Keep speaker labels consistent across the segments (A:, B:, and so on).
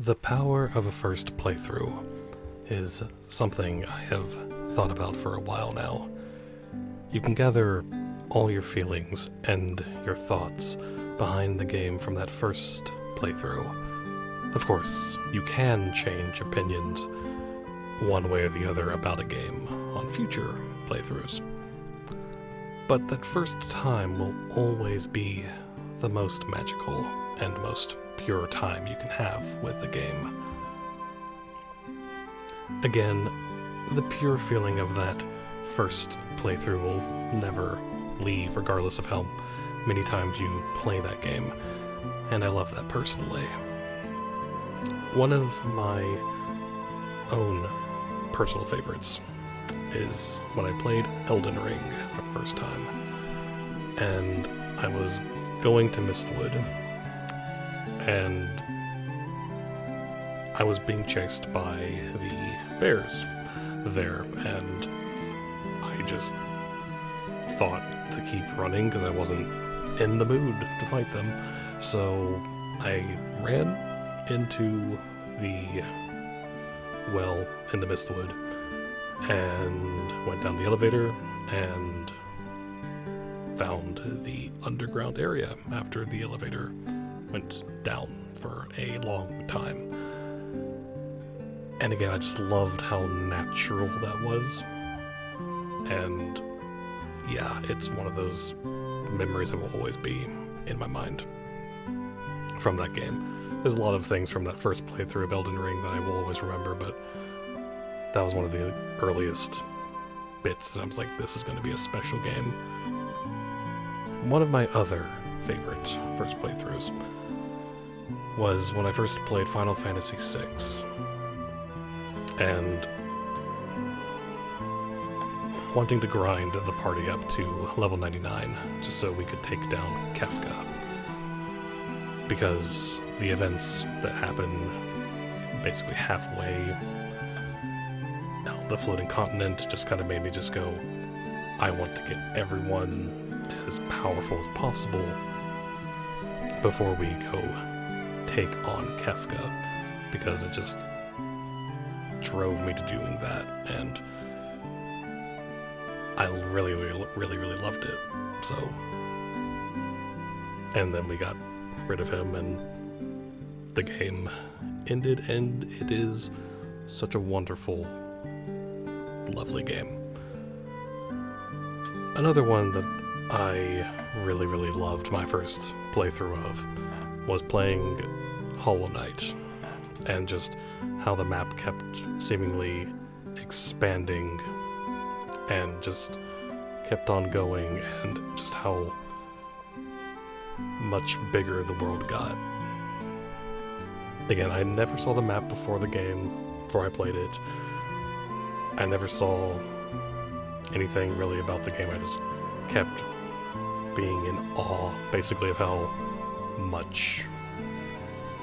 A: The power of a first playthrough is something I have thought about for a while now. You can gather all your feelings and your thoughts behind the game from that first playthrough. Of course, you can change opinions one way or the other about a game on future playthroughs. But that first time will always be the most magical and most pure time you can have with a game. Again, the pure feeling of that first playthrough will never leave, regardless of how many times you play that game, and I love that personally. One of my own personal favorites is when I played Elden Ring for the first time, and I was going to Mistwood, and I was being chased by the bears there, and I just thought to keep running because I wasn't in the mood to fight them. So I ran into the well in the Mistwood and went down the elevator and found the underground area after the elevator went down for a long time. And again, I just loved how natural that was. And yeah, it's one of those memories that will always be in my mind from that game. There's a lot of things from that first playthrough of Elden Ring that I will always remember, but that was one of the earliest bits that I was like, this is going to be a special game. One of my other favorite first playthroughs was when I first played Final Fantasy VI, and wanting to grind the party up to level 99 just so we could take down Kefka, because the events that happen basically halfway down the floating continent just kind of made me just go, I want to get everyone as powerful as possible before we go take on Kefka, because it just drove me to doing that, and I really loved it. So, and then we got rid of him and the game ended, and it is such a wonderful, lovely game. Another one that I really loved my first playthrough of was playing Hollow Knight, and just how the map kept seemingly expanding and just kept on going, and just how much bigger the world got. Again, I never saw the map before I played it. I never saw anything really about the game. I just kept being in awe, basically, of how much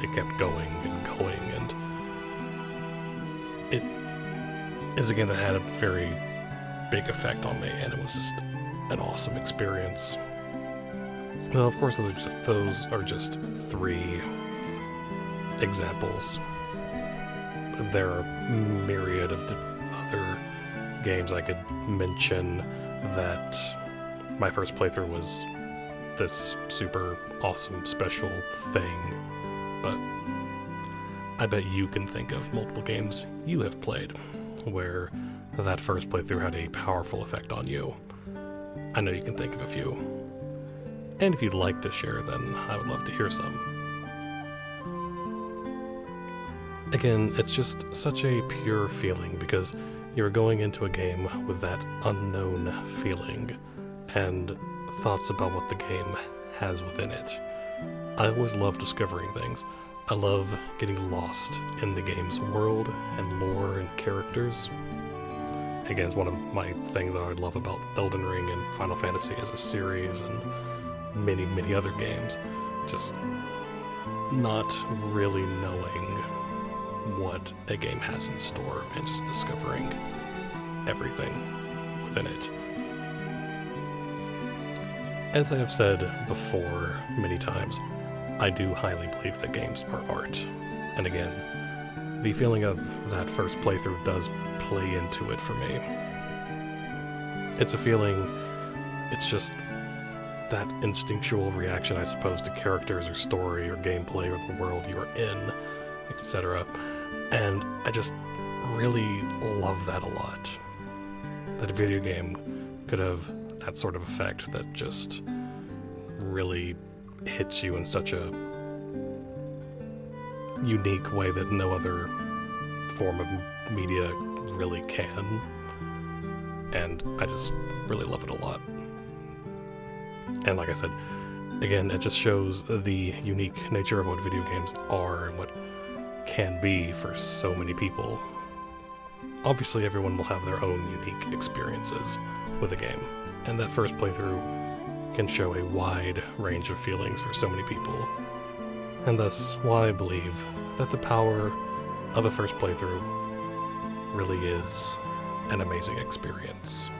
A: it kept going, and it is a game that had a very big effect on me, and it was just an awesome experience. Well, of course, those are just three examples. There are a myriad of other games I could mention that my first playthrough was this super awesome special thing, but I bet you can think of multiple games you have played where that first playthrough had a powerful effect on you. I know you can think of a few. And if you'd like to share, then I would love to hear some. Again, it's just such a pure feeling, because you're going into a game with that unknown feeling and thoughts about what the game has within it. I always love discovering things. I love getting lost in the game's world and lore and characters. Again, it's one of my things that I love about Elden Ring and Final Fantasy as a series, and many other games. Just not really knowing what a game has in store and just discovering everything within it. As I have said before many times, I do highly believe that games are art, And again, the feeling of that first playthrough does play into it for me. It's a feeling, it's just that instinctual reaction, I suppose, to characters or story or gameplay or the world you're in, etc. And I just really love that a lot. That a video game could have that sort of effect that just really hits you in such a unique way that no other form of media really can. And I just really love it a lot. And like I said, again, it just shows the unique nature of what video games are and what can be for so many people. Obviously, everyone will have their own unique experiences with a game, and that first playthrough can show a wide range of feelings for so many people, and thus why I believe that the power of a first playthrough really is an amazing experience.